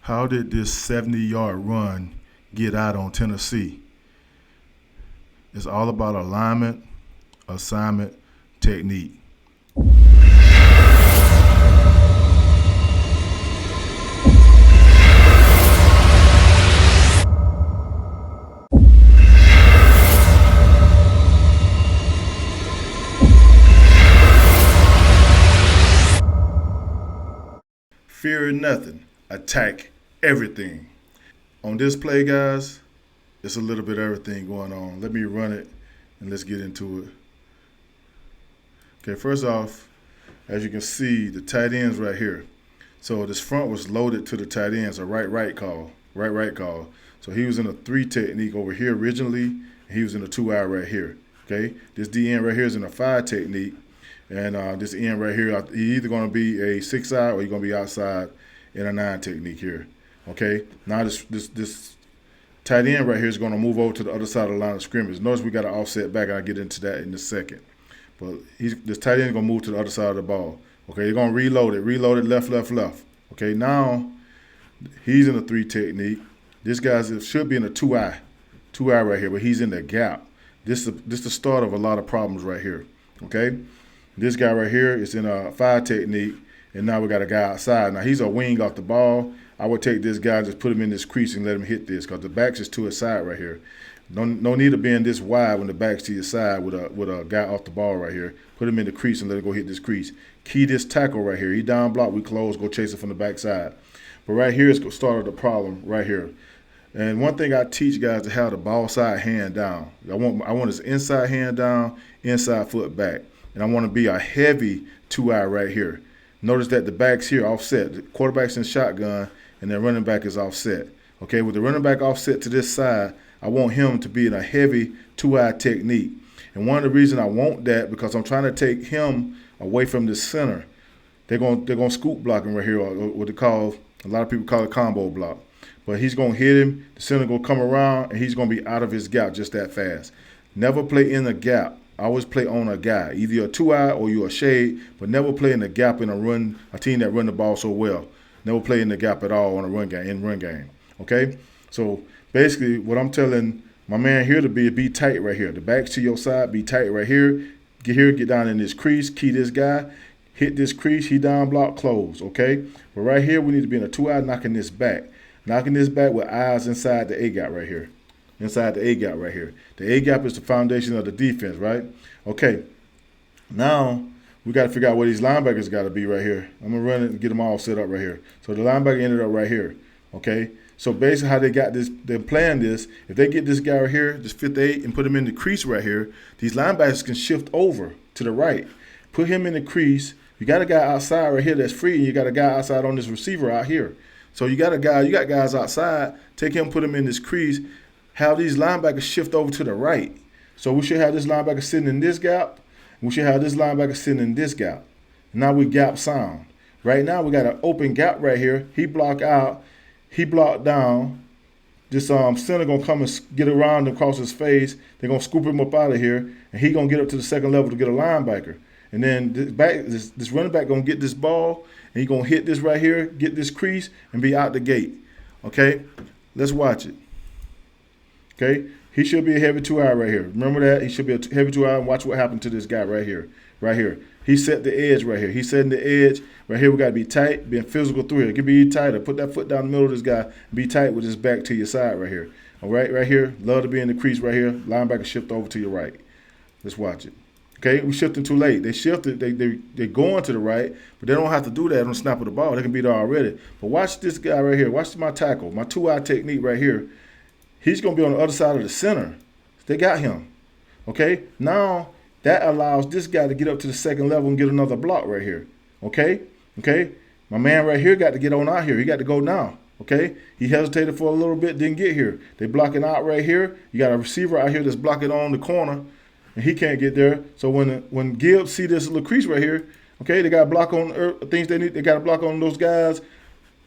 How did this 70-yard run get out on Tennessee? It's all about alignment, assignment, technique. Fear nothing, attack everything. On this play, guys, it's a little bit of everything going on. Let me run it and let's get into it. Okay, first off, as you can see, the tight ends right here. So this front was loaded to the tight ends, a right call. So he was in a 3 technique over here originally, and he was in a 2-eye right here. Okay, this D end right here is in a 5 technique. And this end right here, he's either going to be a 6-eye or he's going to be outside in a 9 technique here. Okay, now this tight end right here is going to move over to the other side of the line of scrimmage. Notice we got an offset back, and I'll get into that in a second. But this tight end is going to move to the other side of the ball. Okay, you're going to reload it, left. Okay, now he's in a 3 technique. This guy should be in a 2-eye right here, but he's in the gap. This is the start of a lot of problems right here. Okay. This guy right here is in a 5 technique, and now we got a guy outside. Now he's a wing off the ball. I would take this guy, just put him in this crease and let him hit this, because the back's is to his side right here. No need of being this wide when the back's to your side with a guy off the ball right here. Put him in the crease and let him go hit this crease. Key this tackle right here. He down block, we close, go chase it from the backside. But right here is the start of the problem right here. And one thing I teach guys is how the ball side hand down. I want his inside hand down, inside foot back. And I want to be a heavy 2-eye right here. Notice that the back's here offset. The quarterback's in shotgun, and the running back is offset. Okay, with the running back offset to this side, I want him to be in a heavy 2-eye technique. And one of the reasons I want that, because I'm trying to take him away from the center. They're gonna scoop block him right here, or what a lot of people call it combo block. But he's gonna hit him, the center gonna come around, and he's gonna be out of his gap just that fast. Never play in the gap. I always play on a guy, either a 2-eye or you're a shade, but never play in the gap in a team that run the ball so well. Never play in the gap at all on a run game. Okay? So basically what I'm telling my man here to be tight right here. The back's to your side, be tight right here. Get down in this crease, key this guy, hit this crease, he down block, close. Okay? But right here we need to be in a 2-eye, knocking this back. Knocking this back with eyes inside the A gap right here. Inside the A gap right here. The A gap is the foundation of the defense, right? Okay. Now we got to figure out where these linebackers got to be right here. I'm gonna run it and get them all set up right here. So the linebacker ended up right here. Okay. So basically, how they got this, they're playing this. If they get this guy right here, this 5'8", and put him in the crease right here, these linebackers can shift over to the right. Put him in the crease. You got a guy outside right here that's free, and you got a guy outside on this receiver out here. So you got guys outside. Take him, put him in this crease. Have these linebackers shift over to the right. So we should have this linebacker sitting in this gap. We should have this linebacker sitting in this gap. Now we gap sound. Right now we got an open gap right here. He block out. He blocked down. This center gonna come and get around and across his face. They're gonna scoop him up out of here, and he gonna get up to the second level to get a linebacker. And then this running back gonna get this ball, and he gonna hit this right here, get this crease, and be out the gate. Okay, let's watch it. Okay, he should be a heavy 2-eye right here. Remember that? He should be a heavy 2-eye, and watch what happened to this guy right here. Right here. He set the edge right here. He's setting the edge. Right here we got to be tight, being physical through here. Get be tighter. Put that foot down the middle of this guy. Be tight with his back to your side right here. All right, right here. Love to be in the crease right here. Linebacker shift over to your right. Let's watch it. Okay, we shifting too late. They shifted. They're going to the right, but they don't have to do that on the snap of the ball. They can be there already. But watch this guy right here. Watch my tackle. My 2-eye technique right here. He's going to be on the other side of the center. They got him. Okay? Now, that allows this guy to get up to the second level and get another block right here. Okay? Okay? My man right here got to get on out here. He got to go now. Okay? He hesitated for a little bit, didn't get here. They blocking out right here. You got a receiver out here that's blocking on the corner, and he can't get there. So when GIBBS see this little crease right here, okay, they got to block on things they need. They got to block on those guys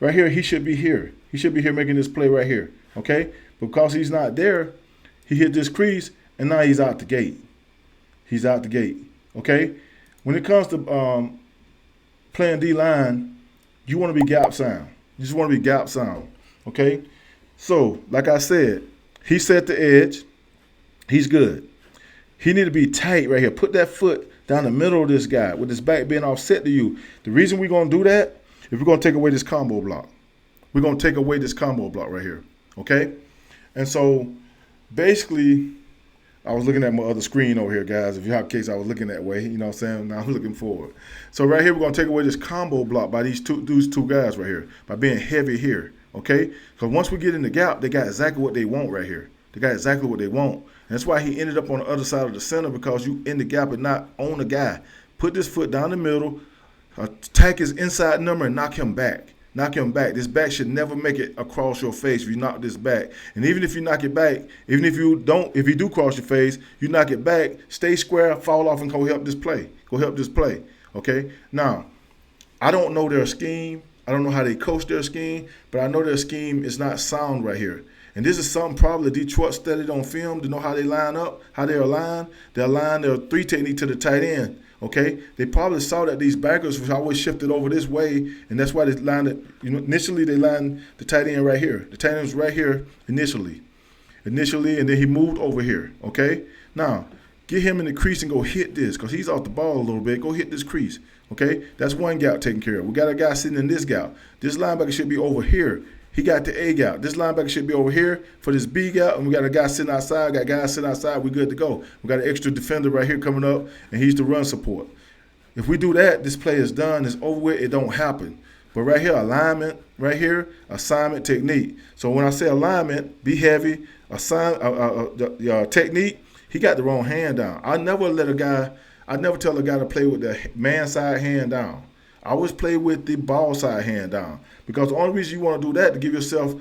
right here. He should be here. He should be here making this play right here. Okay? Because he's not there, he hit this crease, and now he's out the gate. He's out the gate, okay? When it comes to playing D-line, you want to be gap sound. You just want to be gap sound. Okay? So, like I said, he set the edge. He's good. He need to be tight right here. Put that foot down the middle of this guy with his back being offset to you. The reason we're going to do that is we're going to take away this combo block. We're going to take away this combo block right here. Okay? And so, basically, I was looking at my other screen over here, guys. If you have a case, I was looking that way. You know what I'm saying? Now I'm looking forward. So right here, we're going to take away this combo block by these two guys right here, by being heavy here, okay? Because once we get in the gap, they got exactly what they want right here. They got exactly what they want. And that's why he ended up on the other side of the center, because you in the gap and not on the guy. Put this foot down the middle, attack his inside number, and knock him back. Knock him back. This back should never make it across your face if you knock this back. And even if you knock it back, even if you do cross your face, you knock it back, stay square, fall off, and go help this play. Go help this play. Okay? Now, I don't know their scheme. I don't know how they coach their scheme, but I know their scheme is not sound right here. And this is something probably Detroit studied on film to know how they line up, how they align. They align their three technique to the tight end. Okay, they probably saw that these backers was always shifted over this way, and that's why they lined it. You know, initially they lined the tight end right here. The tight end was right here initially, and then he moved over here. Okay, now get him in the crease and go hit this, because he's off the ball a little bit. Go hit this crease. Okay, that's one gap taken care of. We got a guy sitting in this gap. This linebacker should be over here. He got the A gap. This linebacker should be over here for this B gap, and we got a guy sitting outside. Got guys sitting outside. We good to go. We got an extra defender right here coming up, and he's the run support. If we do that, this play is done. It's over with. It don't happen. But right here, alignment. Right here, assignment technique. So when I say alignment, be heavy. Technique. He got the wrong hand down. I never tell a guy to play with the man side hand down. I always play with the ball side hand down, because the only reason you want to do that to give yourself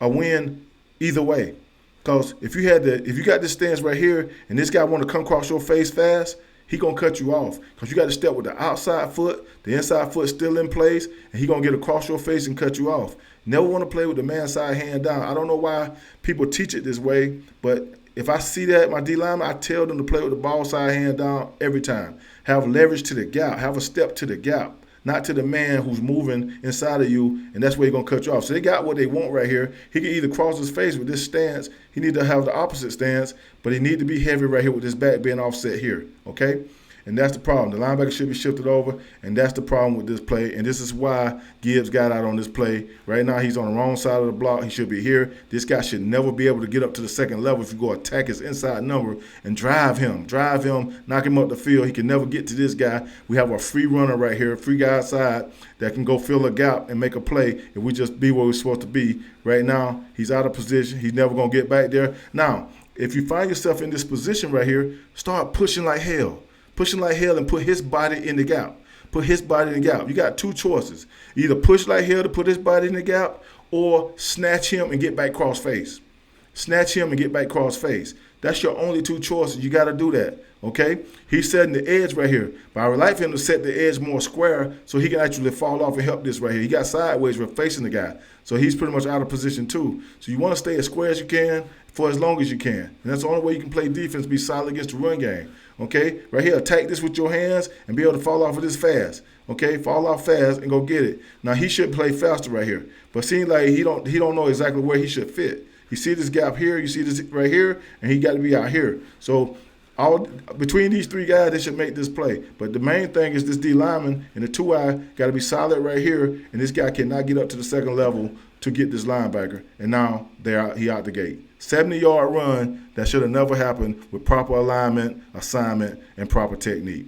a win either way. Because if you got this stance right here and this guy want to come across your face fast, he gonna cut you off, because you got to step with the outside foot, the inside foot still in place, and he gonna get across your face and cut you off. Never want to play with the man side hand down. I don't know why people teach it this way, but if I see that my D lineman, I tell them to play with the ball side hand down every time. Have leverage to the gap. Have a step to the gap, not to the man who's moving inside of you, and that's where he's going to cut you off. So they got what they want right here. He can either cross his face with this stance. He need to have the opposite stance, but he need to be heavy right here with his back being offset here, okay? And that's the problem. The linebacker should be shifted over, and that's the problem with this play. And this is why Gibbs got out on this play. Right now, he's on the wrong side of the block. He should be here. This guy should never be able to get up to the second level if you go attack his inside number and drive him, knock him up the field. He can never get to this guy. We have a free runner right here, free guy outside that can go fill a gap and make a play if we just be where we're supposed to be. Right now, he's out of position. He's never going to get back there. Now, if you find yourself in this position right here, start pushing like hell. Pushing like hell and put his body in the gap. Put his body in the gap. You got two choices. Either push like hell to put his body in the gap, or snatch him and get back cross face. Snatch him and get back cross face. That's your only two choices. You got to do that, okay? He's setting the edge right here. But I would like for him to set the edge more square so he can actually fall off and help this right here. He got sideways. We're facing the guy. So he's pretty much out of position too. So you want to stay as square as you can for as long as you can. And that's the only way you can play defense, be solid against the run game. Okay, right here, attack this with your hands and be able to fall off of this fast. Okay, fall off fast and go get it. Now he should play faster right here, but seems like he don't know exactly where he should fit. You see this gap here, you see this right here, and he got to be out here. So between these three guys, they should make this play. But the main thing is this D lineman and the 2-eye got to be solid right here, and this guy cannot get up to the second level to get this linebacker. And now he out the gate. 70-yard run that should have never happened with proper alignment, assignment, and proper technique.